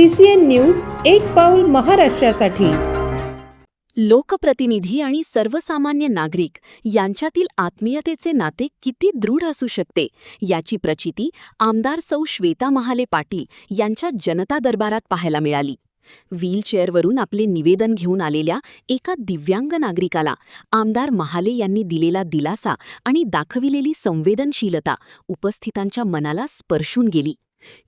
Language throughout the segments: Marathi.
CCN न्यूज एक पाऊल महाराष्ट्रासाठी। लोकप्रतिनिधी आणि सर्वसामान्य नागरिक यांच्यातील आत्मीयतेचे नाते किती दृढ असू शकते याची प्रचिती आमदार सौ श्वेता महाले पाटील यांच्या जनता दरबारात पाहायला मिळाली। व्हीलचेअरवरून आपले निवेदन घेऊन आलेल्या एका दिव्यांग नागरिकाला आमदार महाले यांनी दिलेला दिलासा आणि दाखविलेली संवेदनशीलता उपस्थितांच्या मनाला स्पर्शून गेली।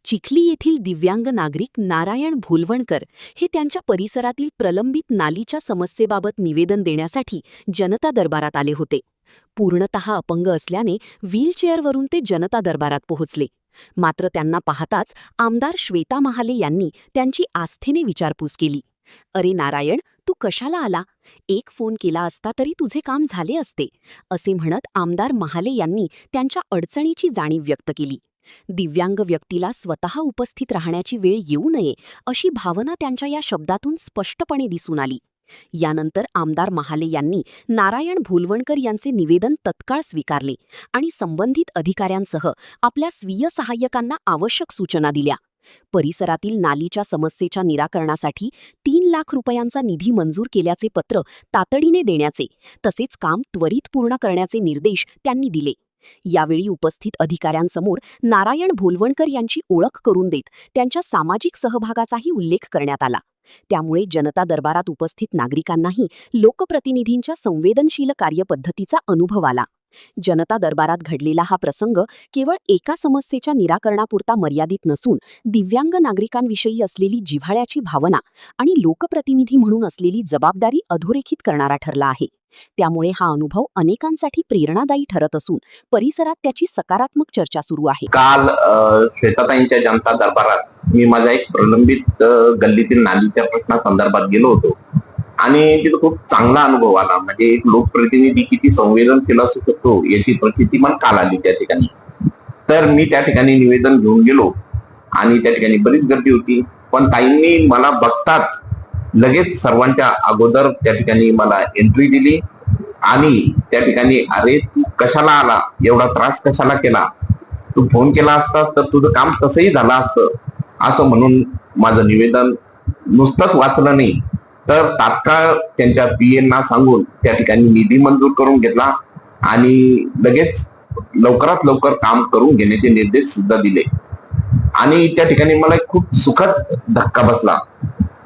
चिखली येथील दिव्यांग नागरिक नारायण भोलवणकर हे त्यांच्या परिसरातील प्रलंबित नालीच्या समस्येबाबत निवेदन देण्यासाठी जनता दरबारात आले होते। पूर्णतः अपंग असल्याने व्हीलचेअरवरून ते जनता दरबारात पोहोचले। मात्र त्यांना पाहताच आमदार श्वेता महाले यांनी त्यांची आस्थेने विचारपूस केली। "अरे नारायण, तू कशाला आला? एक फोन केला असता तरी तुझे काम झाले असते," असे म्हणत आमदार महाले यांनी त्यांच्या अडचणीची जाणीव व्यक्त केली। दिव्यांग व्यक्तीला स्वतः उपस्थित राहण्याची वेळ येऊ नये अशी भावना त्यांच्या या शब्दातून स्पष्टपणे दिसून आली। यानंतर आमदार महाले यांनी नारायण भोलवणकर यांचे निवेदन तत्काळ स्वीकारले आणि संबंधित अधिकाऱ्यांसह आपल्या स्वीय सहाय्यकांना आवश्यक सूचना दिल्या। परिसरातील नालीच्या समस्येच्या निराकरणासाठी 3 लाख रुपयांचा निधी मंजूर केल्याचे पत्र तातडीने देण्याचे तसेच काम त्वरित पूर्ण करण्याचे निर्देश त्यांनी दिले। यावेळी उपस्थित अधिकाऱ्यांसमोर नारायण भोलवणकर यांची ओळख करून देत त्यांच्या सामाजिक सहभागाचाही उल्लेख करण्यात आला। त्यामुळे जनता दरबारात उपस्थित नागरिकांनाही लोकप्रतिनिधींच्या संवेदनशील कार्यपद्धतीचा अनुभव आला। जनता दरबारात घडलेला हा प्रसंग केवळ एका समस्येच्या निराकरणापुरता मर्यादित नसून दिव्यांग नागरिकांविषयी असलेली जिव्हाळ्याची भावना आणि लोकप्रतिनिधी म्हणून असलेली जबाबदारी अधोरेखित करणारा ठरला आहे। त्यामुळे हा अनुभव अनेकांसाठी प्रेरणादायी ठरत असून परिसरात त्याची सकारात्मक चर्चा सुरू आहे। काल श्वेताताईंच्या जनता दरबारात मी माझा एक प्रलंबित गल्लीतील नालीच्या प्रश्नासंदर्भात गेलो होतो आणि तिथे खूप चांगला अनुभव आला। म्हणजे एक लोकप्रतिनिधी किती संवेदनशील असू शकतो याची प्रचिती मला काल आली त्या ठिकाणी। तर मी त्या ठिकाणी निवेदन घेऊन गेलो आणि त्या ठिकाणी बरीच गर्दी होती, पण ताईंनी मला बघताच लगेच सर्वांच्या अगोदर त्या ठिकाणी मला एंट्री दिली आणि त्या ठिकाणी "अरे तू कशाला आला? एवढा त्रास कशाला केला? तू फोन केला असता तर तुझं काम कसंही झालं असतं," असं म्हणून माझं निवेदन नुसतंच वाचलं नाही तर तात्काळ त्यांच्या PA सांगून त्या ठिकाणी निधी मंजूर करून घेतला आणि लगेच लवकरात लवकर काम करून घेण्याचे निर्देश सुद्धा दिले। आणि त्या ठिकाणी मला खूप सुखद धक्का बसला।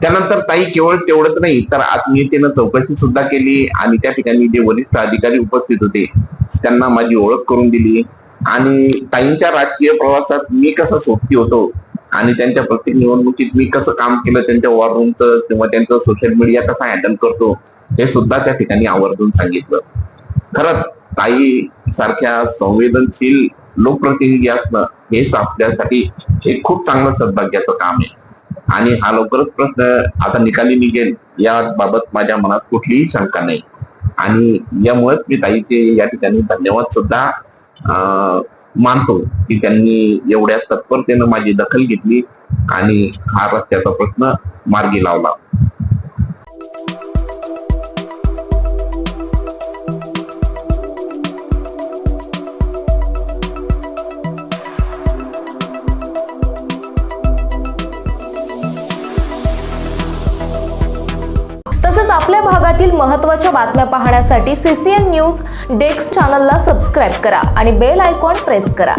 त्यानंतर ताई केवळ तेवढंच नाही तर आत्मीयतेनं चौकशी सुद्धा केली आणि त्या ठिकाणी जे वरिष्ठ अधिकारी उपस्थित होते त्यांना माझी ओळख करून दिली आणि ताईंच्या राजकीय प्रवासात मी कसा सोबती होतो आणि त्यांच्या प्रत्येक निवडणुकीत मी कसं काम केलं, त्यांच्या वॉर रूमचं किंवा त्यांचं सोशल मीडिया कसा हँडल करतो हे सुद्धा त्या ठिकाणी आवर्जून सांगितलं। खरंच ताई सारख्या संवेदनशील लोकप्रतिनिधी असणं हेच आपल्यासाठी एक खूप चांगलं सद्भाग्याचं काम आहे आणि हा लवकरच प्रश्न आता निकाली निघेल याबाबत माझ्या मनात कुठलीही शंका नाही। आणि यामुळेच मी ताईचे या ठिकाणी धन्यवाद सुद्धा मानतो की त्यांनी एवढ्या तत्परतेनं माझी दखल घेतली आणि हा रस्त्याचा प्रश्न मार्गी लावला। तसेच आपल्या भागातील महत्त्वाच्या बातम्या पाहण्यासाठी CCN न्यूज डेस्क चॅनलला सबस्क्राइब करा आणि बेल आयकॉन प्रेस करा।